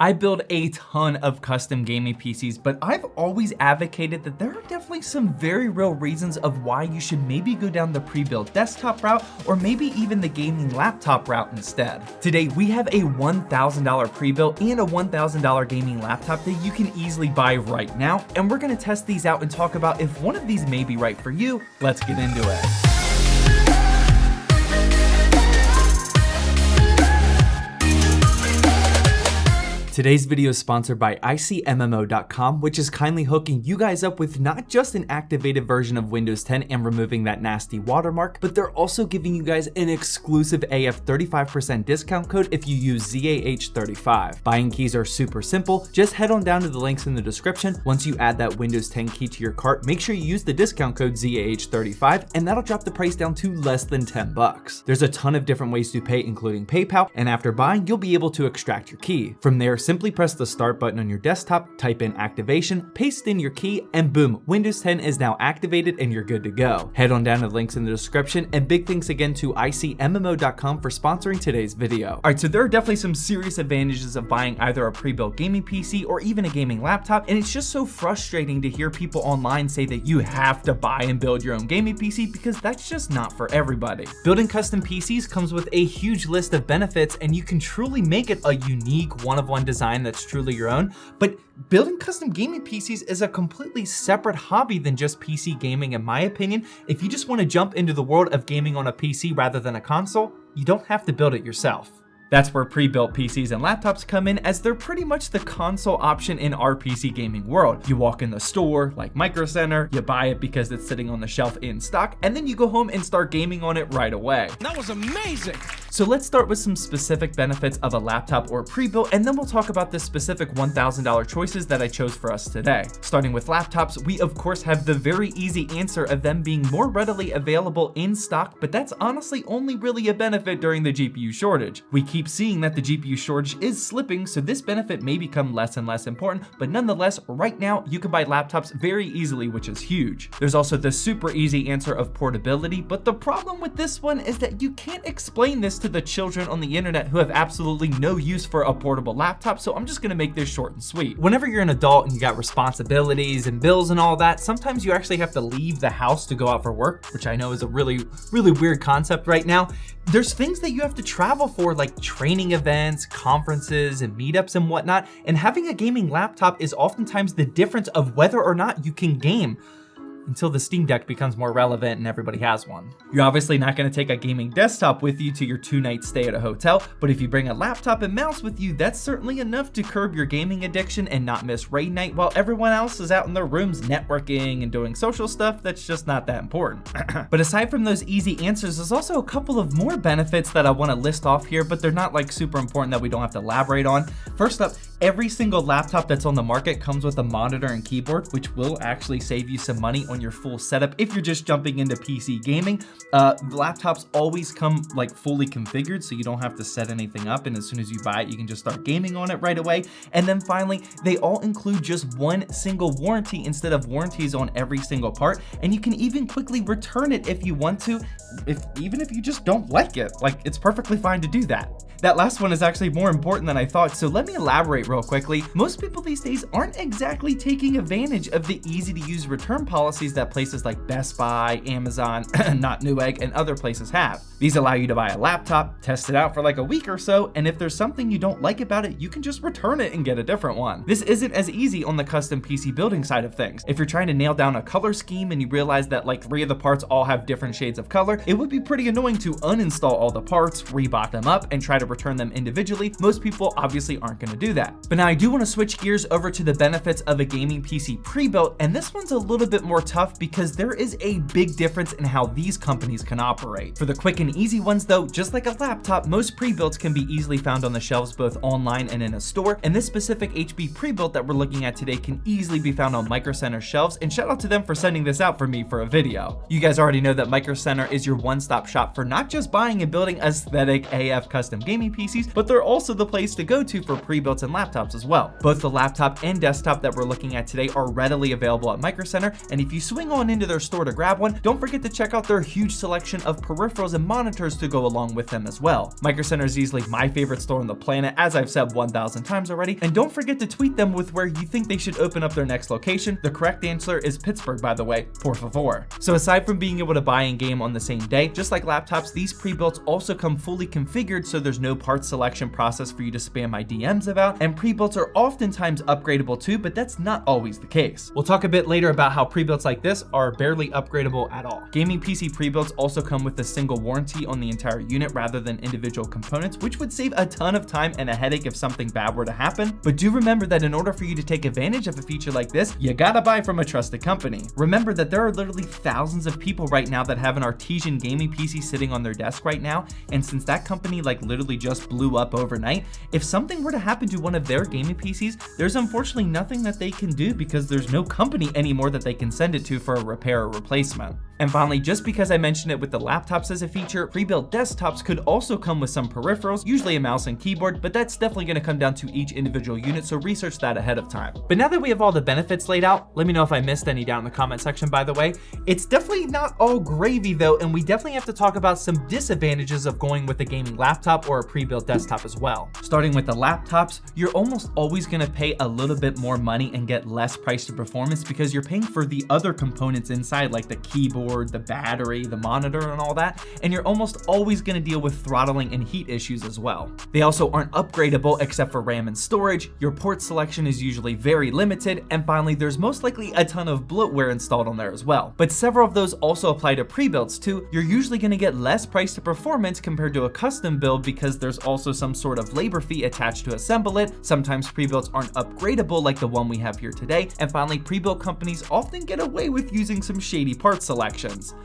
I build a ton of custom gaming PCs, but I've always advocated that there are definitely some very real reasons of why you should maybe go down the pre-built desktop route or maybe even the gaming laptop route instead. Today, we have a $1,000 pre-built and a $1,000 gaming laptop that you can easily buy right now, and we're gonna test these out and talk about if one of these may be right for you. Let's get into it. Today's video is sponsored by ICMMO.com, which is kindly hooking you guys up with not just an activated version of Windows 10 and removing that nasty watermark, but they're also giving you guys an exclusive AF 35% discount code if you use ZAH35. Buying keys are super simple. Just head on down to the links in the description. Once you add that Windows 10 key to your cart, make sure you use the discount code ZAH35, and that'll drop the price down to less than 10 bucks. There's a ton of different ways to pay, including PayPal, and after buying, you'll be able to extract your key. From there, simply press the start button on your desktop, type in activation, paste in your key, and boom, Windows 10 is now activated and you're good to go. Head on down to the links in the description, and big thanks again to ICMMO.com for sponsoring today's video. All right, so there are definitely some serious advantages of buying either a pre-built gaming PC or even a gaming laptop, and it's just so frustrating to hear people online say that you have to buy and build your own gaming PC because that's just not for everybody. Building custom PCs comes with a huge list of benefits, and you can truly make it a unique one-of-one design that's truly your own, but building custom gaming PCs is a completely separate hobby than just PC gaming, in my opinion. If you just want to jump into the world of gaming on a PC rather than a console, you don't have to build it yourself. That's where pre-built PCs and laptops come in, as they're pretty much the console option in our PC gaming world. You walk in the store, like Micro Center, you buy it because it's sitting on the shelf in stock, and then you go home and start gaming on it right away. That was amazing! So let's start with some specific benefits of a laptop or pre-built, and then we'll talk about the specific $1,000 choices that I chose for us today. Starting with laptops, we of course have the very easy answer of them being more readily available in stock, but that's honestly only really a benefit during the GPU shortage. We keep seeing that the GPU shortage is slipping, so this benefit may become less and less important, but nonetheless, right now you can buy laptops very easily, which is huge. There's also the super easy answer of portability, but the problem with this one is that you can't explain this to the children on the internet who have absolutely no use for a portable laptop, so I'm just gonna make this short and sweet. Whenever you're an adult and you got responsibilities and bills and all that, sometimes you actually have to leave the house to go out for work, which I know is a really weird concept right now. There's things that you have to travel for, like training events, conferences, and meetups and whatnot, and having a gaming laptop is oftentimes the difference of whether or not you can game, until the Steam Deck becomes more relevant and everybody has one. You're obviously not gonna take a gaming desktop with you to your 2-night stay at a hotel, but if you bring a laptop and mouse with you, that's certainly enough to curb your gaming addiction and not miss raid night while everyone else is out in their rooms networking and doing social stuff that's just not that important. But aside from those easy answers, there's also a couple of more benefits that I wanna list off here, but they're not like super important that we don't have to elaborate on. First up, every single laptop that's on the market comes with a monitor and keyboard, which will actually save you some money on your full setup if you're just jumping into PC gaming. Laptops always come like fully configured, so you don't have to set anything up, and as soon as you buy it, you can just start gaming on it right away. And then finally, they all include just one single warranty instead of warranties on every single part, and you can even quickly return it if you want to, even if you just don't like it. Like, it's perfectly fine to do that. That last one is actually more important than I thought, so let me elaborate real quickly. Most people these days aren't exactly taking advantage of the easy-to-use return policies that places like Best Buy, Amazon, not Newegg, and other places have. These allow you to buy a laptop, test it out for like a week or so, and if there's something you don't like about it, you can just return it and get a different one. This isn't as easy on the custom PC building side of things. If you're trying to nail down a color scheme and you realize that like 3 of the parts all have different shades of color, it would be pretty annoying to uninstall all the parts, rebot them up, and try to return them individually. Most people obviously aren't going to do that. But now I do want to switch gears over to the benefits of a gaming PC pre-built, and this one's a little bit more tough because there is a big difference in how these companies can operate. For the quick and easy ones though, just like a laptop, most pre-builts can be easily found on the shelves both online and in a store, and this specific HP pre-built that we're looking at today can easily be found on Micro Center shelves, and shout out to them for sending this out for me for a video. You guys already know that Micro Center is your one-stop shop for not just buying and building aesthetic AF custom gaming PCs, but they're also the place to go to for pre-builts and laptops laptops as well. Both the laptop and desktop that we're looking at today are readily available at Micro Center, and if you swing on into their store to grab one, don't forget to check out their huge selection of peripherals and monitors to go along with them as well. Micro Center is easily my favorite store on the planet, as I've said 1,000 times already, and don't forget to tweet them with where you think they should open up their next location. The correct answer is Pittsburgh, by the way, por favor. So aside from being able to buy and game on the same day, just like laptops, these pre-builts also come fully configured, so there's no part selection process for you to spam my DMs about, and pre-builts are oftentimes upgradable too, but that's not always the case. We'll talk a bit later about how pre-builts like this are barely upgradable at all. Gaming PC pre-builts also come with a single warranty on the entire unit rather than individual components, which would save a ton of time and a headache if something bad were to happen. But do remember that in order for you to take advantage of a feature like this, you gotta buy from a trusted company. Remember that there are literally thousands of people right now that have an Artesian gaming PC sitting on their desk right now, and since that company like literally just blew up overnight, if something were to happen to one of their gaming PCs, there's unfortunately nothing that they can do because there's no company anymore that they can send it to for a repair or replacement. And finally, just because I mentioned it with the laptops as a feature, pre-built desktops could also come with some peripherals, usually a mouse and keyboard, but that's definitely going to come down to each individual unit, so research that ahead of time. But now that we have all the benefits laid out, let me know if I missed any down in the comment section, by the way. It's definitely not all gravy though, and we definitely have to talk about some disadvantages of going with a gaming laptop or a pre-built desktop as well. Starting with the laptops, you're almost always going to pay a little bit more money and get less price to performance because you're paying for the other components inside, like the keyboard, the battery, the monitor, and all that, and you're almost always going to deal with throttling and heat issues as well. They also aren't upgradable except for RAM and storage, your port selection is usually very limited, and finally there's most likely a ton of bloatware installed on there as well. But several of those also apply to pre-builts too. You're usually going to get less price to performance compared to a custom build because there's also some sort of labor fee attached to assemble it. Sometimes pre-builts aren't upgradable like the one we have here today, and finally pre-built companies often get away with using some shady part selections.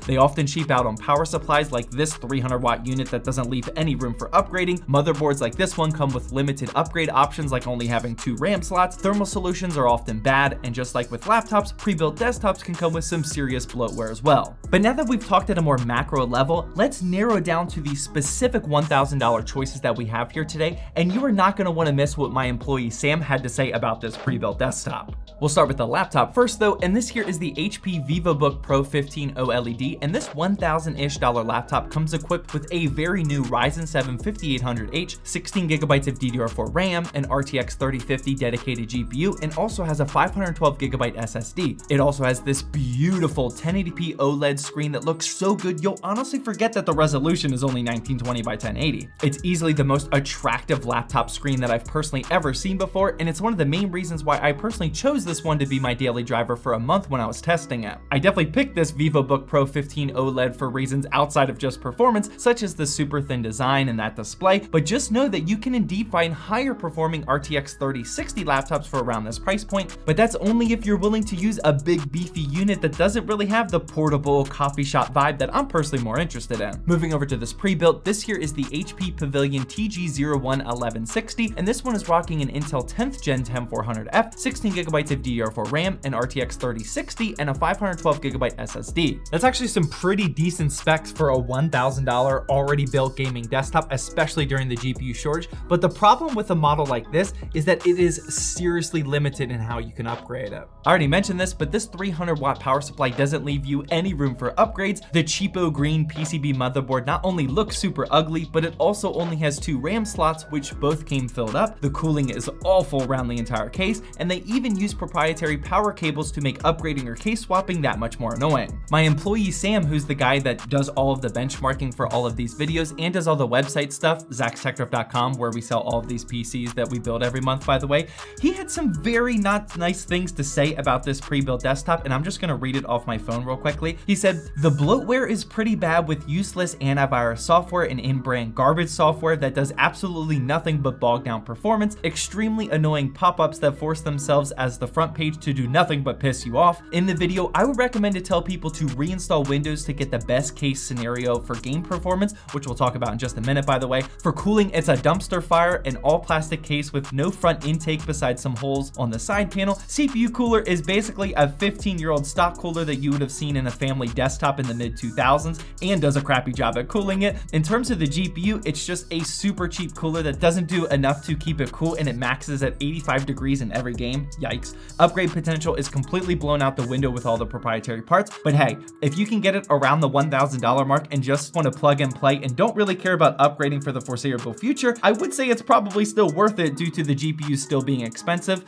They often cheap out on power supplies like this 300-watt unit that doesn't leave any room for upgrading. Motherboards like this one come with limited upgrade options like only having 2 RAM slots. Thermal solutions are often bad, and just like with laptops, pre-built desktops can come with some serious bloatware as well. But now that we've talked at a more macro level, let's narrow down to the specific $1,000 choices that we have here today, and you are not going to want to miss what my employee Sam had to say about this pre-built desktop. We'll start with the laptop first though, and this here is the HP Vivabook Pro 15 OLED, and this $1,000-ish laptop comes equipped with a very new Ryzen 7 5800H, 16GB of DDR4 RAM, an RTX 3050 dedicated GPU, and also has a 512GB SSD. It also has this beautiful 1080p OLED screen that looks so good you'll honestly forget that the resolution is only 1920 by 1080. It's easily the most attractive laptop screen that I've personally ever seen before, and it's one of the main reasons why I personally chose this one to be my daily driver for a month when I was testing it. I definitely picked this Vivabook Pro 15 OLED for reasons outside of just performance, such as the super thin design and that display, but just know that you can indeed find higher performing RTX 3060 laptops for around this price point, but that's only if you're willing to use a big beefy unit that doesn't really have the portable coffee shop vibe that I'm personally more interested in. Moving over to this pre-built, this here is the HP Pavilion Tg01 1160, and this one is rocking an Intel 10th Gen 10400F, 16GB of DDR4 RAM, an RTX 3060, and a 512GB SSD. That's actually some pretty decent specs for a $1,000 already built gaming desktop, especially during the GPU shortage. But the problem with a model like this is that it is seriously limited in how you can upgrade it. I already mentioned this, but this 300-watt power supply doesn't leave you any room for upgrades. The cheapo green PCB motherboard not only looks super ugly, but it also only has 2 RAM slots, which both came filled up. The cooling is awful around the entire case, and they even use proprietary power cables to make upgrading or case swapping that much more annoying. My employee Sam, who's the guy that does all of the benchmarking for all of these videos and does all the website stuff, ZachsTechRef.com, where we sell all of these PCs that we build every month, by the way, he had some very not nice things to say about this pre-built desktop, and I'm just gonna read it off my phone real quickly. He said, "The bloatware is pretty bad with useless antivirus software and in-brand garbage software that does absolutely nothing but bog down performance, extremely annoying pop-ups that force themselves as the front page to do nothing but piss you off. In the video, I would recommend to tell people to reinstall Windows to get the best case scenario for game performance, which we'll talk about in just a minute, by the way. For cooling, it's a dumpster fire, an all plastic case with no front intake besides some holes on the side panel. CPU cooler is basically a 15-year-old stock cooler that you would have seen in a family desktop in the mid 2000s and does a crappy job at cooling it. In terms of the GPU, it's just a super cheap cooler that doesn't do enough to keep it cool, and it maxes at 85 degrees in every game. Yikes. Upgrade potential is completely blown out the window with all the proprietary parts, but hey, if you can get it around the $1,000 mark and just want to plug and play and don't really care about upgrading for the foreseeable future, I would say it's probably still worth it due to the GPU still being expensive.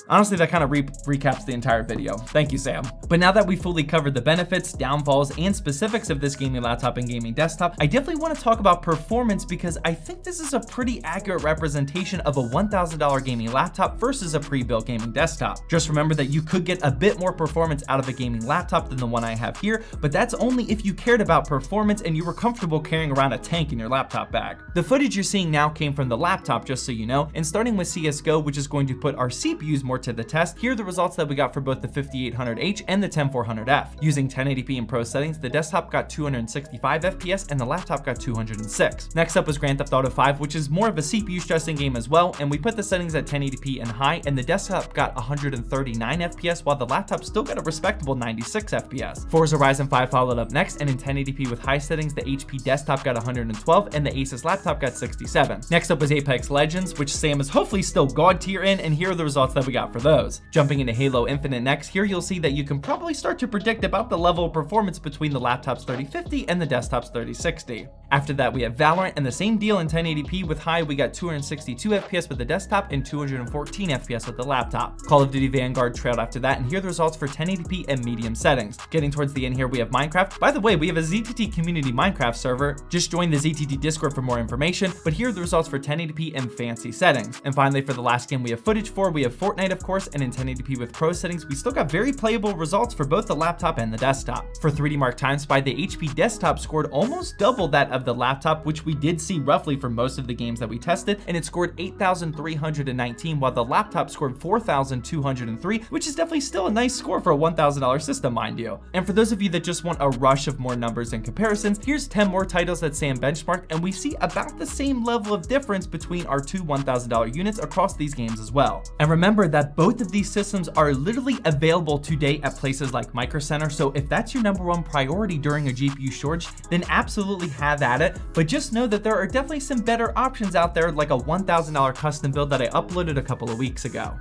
Honestly, that kind of recaps the entire video. Thank you, Sam. But now that we fully covered the benefits, downfalls, and specifics of this gaming laptop and gaming desktop, I definitely want to talk about performance because I think this is a pretty accurate representation of a $1,000 gaming laptop versus a pre-built gaming desktop. Just remember that you could get a bit more performance out of a gaming laptop than the one I have here, but that's only if you cared about performance and you were comfortable carrying around a tank in your laptop bag. The footage you're seeing now came from the laptop, just so you know, and starting with CSGO, which is going to put our CPUs more to the test, here are the results that we got for both the 5800H and the 10400F. Using 1080p in Pro settings, the desktop got 265 FPS and the laptop got 206. Next up was Grand Theft Auto 5, which is more of a CPU stressing game as well, and we put the settings at 1080p and high, and the desktop got 139 FPS while the laptop still got a respectable 96 FPS. Forza Horizon 5 followed up next, and in 1080p with high settings, the HP desktop got 112 and the Asus laptop got 67. Next up was Apex Legends, which Sam is hopefully still God tier in, and here are the results that we got for those. Jumping into Halo Infinite next, here you'll see that you can probably start to predict about the level of performance between the laptop's 3050 and the desktop's 3060. After that, we have Valorant, and the same deal in 1080p with high, we got 262 FPS with the desktop and 214 FPS with the laptop. Call of Duty Vanguard trailed after that, and here are the results for 1080p and medium settings. Getting towards the end here, we have Minecraft. By the way, we have a ZTT community Minecraft server. Just join the ZTT Discord for more information, but here are the results for 1080p and fancy settings. And finally, for the last game we have footage for, we have Fortnite, of course, and in 1080p with Pro settings, we still got very playable results for both the laptop and the desktop. For 3D Mark Time Spy, the HP desktop scored almost double that of the laptop, which we did see roughly for most of the games that we tested, and it scored 8,319 while the laptop scored 4,203, which is definitely still a nice score for a $1,000 system, mind you. And for those of you that just want a rush of more numbers and comparisons, here's 10 more titles that Sam benchmarked, and we see about the same level of difference between our two $1,000 units across these games as well. And remember that both of these systems are literally available today at places like Micro Center, so if that's your #1 priority during a GPU shortage, then absolutely have at it, but just know that there are definitely some better options out there, like a $1,000 custom build that I uploaded a couple of weeks ago.